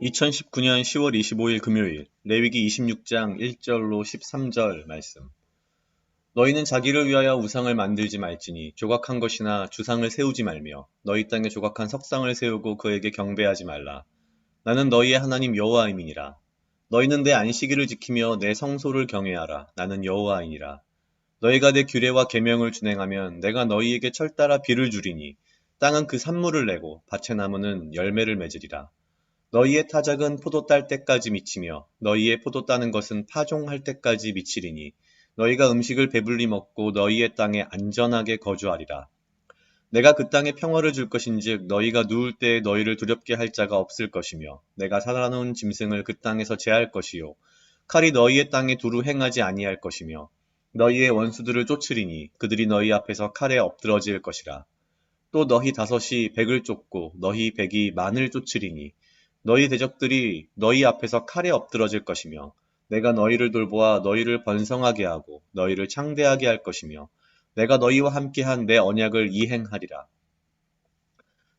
2019년 10월 25일 금요일 레위기 26장 1절로 13절 말씀. 너희는 자기를 위하여 우상을 만들지 말지니 조각한 것이나 주상을 세우지 말며 너희 땅에 조각한 석상을 세우고 그에게 경배하지 말라. 나는 너희의 하나님 여호와임이니라. 너희는 내 안식일을 지키며 내 성소를 경외하라. 나는 여호와이니라. 너희가 내 규례와 계명을 준행하면 내가 너희에게 철따라 비를 주리니 땅은 그 산물을 내고 밭의 나무는 열매를 맺으리라. 너희의 타작은 포도 딸 때까지 미치며 너희의 포도 따는 것은 파종할 때까지 미치리니 너희가 음식을 배불리 먹고 너희의 땅에 안전하게 거주하리라. 내가 그 땅에 평화를 줄 것인즉 너희가 누울 때에 너희를 두렵게 할 자가 없을 것이며 내가 살아놓은 짐승을 그 땅에서 제할 것이요 칼이 너희의 땅에 두루 행하지 아니할 것이며 너희의 원수들을 쫓으리니 그들이 너희 앞에서 칼에 엎드러질 것이라. 또 너희 다섯이 백을 쫓고 너희 백이 만을 쫓으리니 너희 대적들이 너희 앞에서 칼에 엎드러질 것이며 내가 너희를 돌보아 너희를 번성하게 하고 너희를 창대하게 할 것이며 내가 너희와 함께한 내 언약을 이행하리라.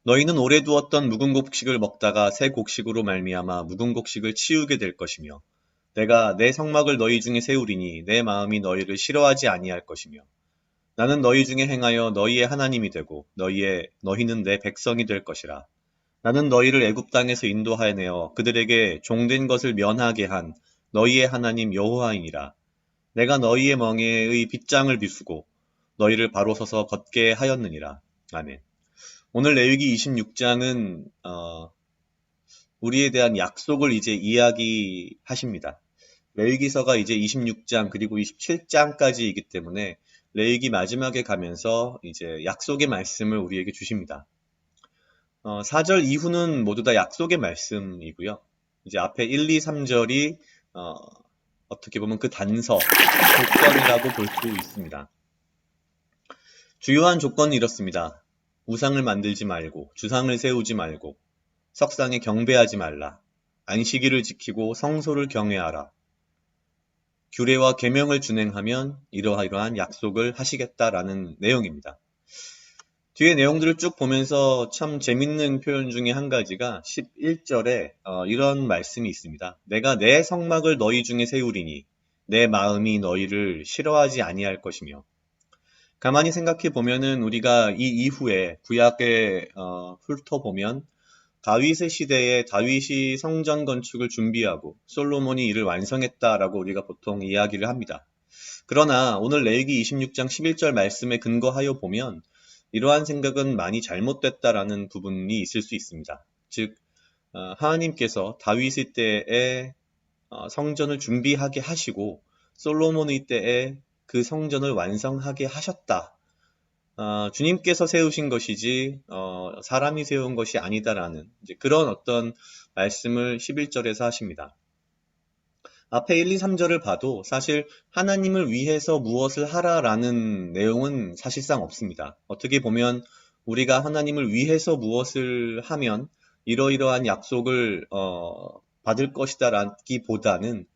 너희는 오래 두었던 묵은 곡식을 먹다가 새 곡식으로 말미암아 묵은 곡식을 치우게 될 것이며 내가 내 성막을 너희 중에 세우리니 내 마음이 너희를 싫어하지 아니할 것이며 나는 너희 중에 행하여 너희의 하나님이 되고 너희는 내 백성이 될 것이라. 나는 너희를 애굽 땅에서 인도하여내어 그들에게 종된 것을 면하게 한 너희의 하나님 여호와이니라. 내가 너희의 멍에의 빗장을 비수고 너희를 바로 서서 걷게 하였느니라. 아멘. 오늘 레위기 26장은 우리에 대한 약속을 이제 이야기하십니다. 레위기서가 이제 26장 그리고 27장까지이기 때문에 레위기 마지막에 가면서 이제 약속의 말씀을 우리에게 주십니다. 4절 이후는 모두 다 약속의 말씀이고요. 이제 앞에 1, 2, 3절이 어떻게 보면 그 단서, 조건이라고 볼 수 있습니다. 주요한 조건은 이렇습니다. 우상을 만들지 말고, 주상을 세우지 말고, 석상에 경배하지 말라. 안식일을 지키고 성소를 경외하라. 규례와 계명을 준행하면 이러한 약속을 하시겠다라는 내용입니다. 뒤에 내용들을 쭉 보면서 참 재밌는 표현 중에 한 가지가 11절에 이런 말씀이 있습니다. 내가 내 성막을 너희 중에 세우리니 내 마음이 너희를 싫어하지 아니할 것이며. 가만히 생각해 보면은 우리가 이 이후에 구약에 훑어보면 다윗의 시대에 다윗이 성전 건축을 준비하고 솔로몬이 이를 완성했다라고 우리가 보통 이야기를 합니다. 그러나 오늘 레위기 26장 11절 말씀에 근거하여 보면 이러한 생각은 많이 잘못됐다라는 부분이 있을 수 있습니다. 즉 하나님께서 다윗의 때에 성전을 준비하게 하시고 솔로몬의 때에 그 성전을 완성하게 하셨다. 주님께서 세우신 것이지 사람이 세운 것이 아니다라는 이제 그런 어떤 말씀을 11절에서 하십니다. 앞에 1, 2, 3절을 봐도 사실 하나님을 위해서 무엇을 하라라는 내용은 사실상 없습니다. 어떻게 보면 우리가 하나님을 위해서 무엇을 하면 이러이러한 약속을 받을 것이다라기보다는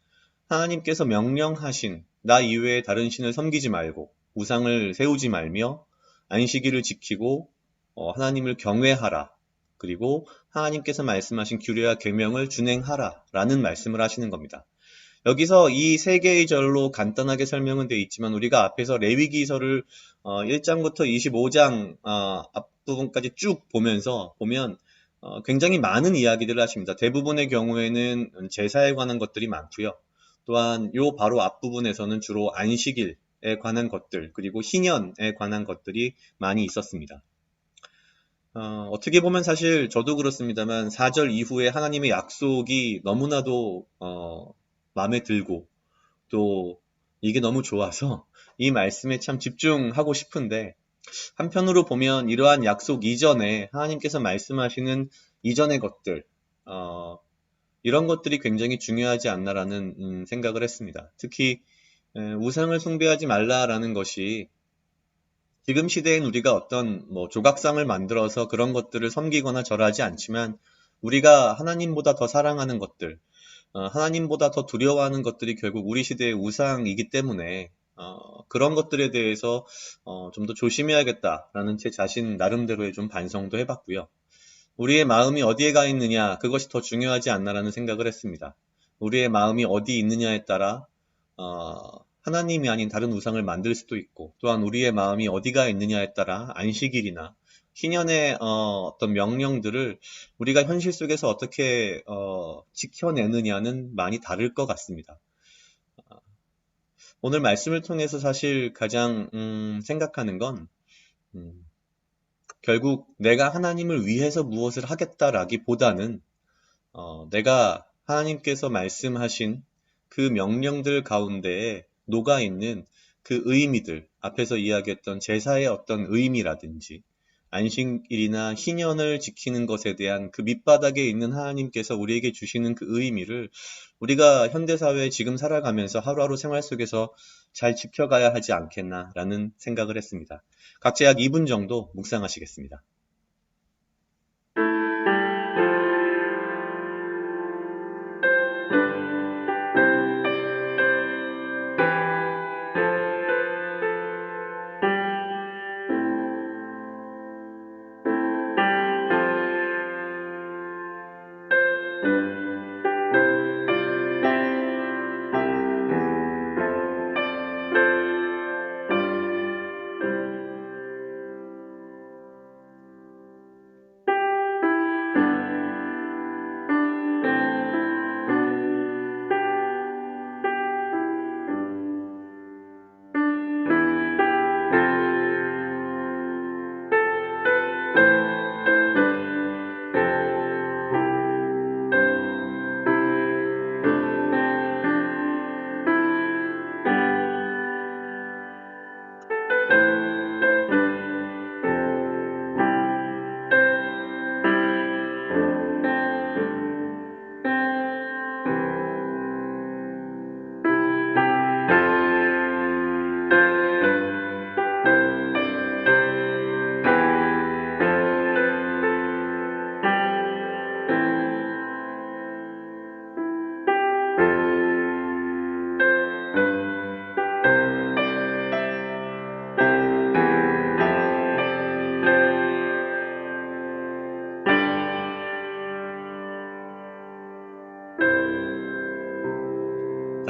하나님께서 명령하신 나 이외에 다른 신을 섬기지 말고 우상을 세우지 말며 안식일을 지키고 하나님을 경외하라. 그리고 하나님께서 말씀하신 규례와 계명을 준행하라 라는 말씀을 하시는 겁니다. 여기서 이 세 개의 절로 간단하게 설명은 되어 있지만 우리가 앞에서 레위기서를 1장부터 25장 앞부분까지 쭉 보면서 보면 굉장히 많은 이야기들을 하십니다. 대부분의 경우에는 제사에 관한 것들이 많고요. 또한 요 바로 앞부분에서는 주로 안식일에 관한 것들 그리고 희년에 관한 것들이 많이 있었습니다. 어떻게 보면 사실 저도 그렇습니다만 4절 이후에 하나님의 약속이 너무나도 마음에 들고 또 이게 너무 좋아서 이 말씀에 참 집중하고 싶은데 한편으로 보면 이러한 약속 이전에 하나님께서 말씀하시는 이전의 것들 이런 것들이 굉장히 중요하지 않나라는 생각을 했습니다. 특히 우상을 숭배하지 말라라는 것이 지금 시대엔 우리가 어떤 조각상을 만들어서 그런 것들을 섬기거나 절하지 않지만 우리가 하나님보다 더 사랑하는 것들 하나님보다 더 두려워하는 것들이 결국 우리 시대의 우상이기 때문에 그런 것들에 대해서 좀 더 조심해야겠다라는 제 자신 나름대로의 좀 반성도 해봤고요. 우리의 마음이 어디에 가 있느냐, 그것이 더 중요하지 않나라는 생각을 했습니다. 우리의 마음이 어디 있느냐에 따라 하나님이 아닌 다른 우상을 만들 수도 있고, 또한 우리의 마음이 어디가 있느냐에 따라 안식일이나 신년의 어떤 명령들을 우리가 현실 속에서 어떻게 지켜내느냐는 많이 다를 것 같습니다. 오늘 말씀을 통해서 사실 가장 생각하는 건 결국 내가 하나님을 위해서 무엇을 하겠다라기보다는 내가 하나님께서 말씀하신 그 명령들 가운데에 녹아있는 그 의미들, 앞에서 이야기했던 제사의 어떤 의미라든지 안식일이나 희년을 지키는 것에 대한 그 밑바닥에 있는 하나님께서 우리에게 주시는 그 의미를 우리가 현대사회에 지금 살아가면서 하루하루 생활 속에서 잘 지켜가야 하지 않겠나라는 생각을 했습니다. 각자 약 2분 정도 묵상하시겠습니다.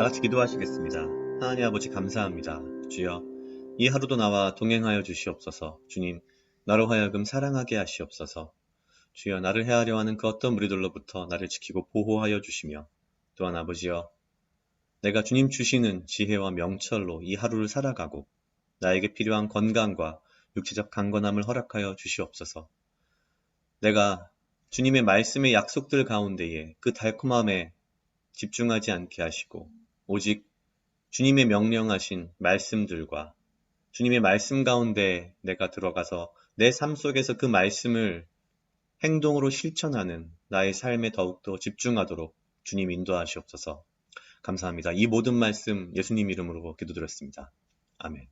다 같이 기도하시겠습니다. 하나님 아버지 감사합니다. 주여, 이 하루도 나와 동행하여 주시옵소서. 주님, 나로 하여금 사랑하게 하시옵소서. 주여, 나를 해하려 하는 그 어떤 무리들로부터 나를 지키고 보호하여 주시며, 또한 아버지여, 내가 주님 주시는 지혜와 명철로 이 하루를 살아가고 나에게 필요한 건강과 육체적 강건함을 허락하여 주시옵소서. 내가 주님의 말씀의 약속들 가운데에 그 달콤함에 집중하지 않게 하시고 오직 주님의 명령하신 말씀들과 주님의 말씀 가운데 내가 들어가서 내 삶 속에서 그 말씀을 행동으로 실천하는 나의 삶에 더욱더 집중하도록 주님 인도하시옵소서. 감사합니다. 이 모든 말씀 예수님 이름으로 기도드렸습니다. 아멘.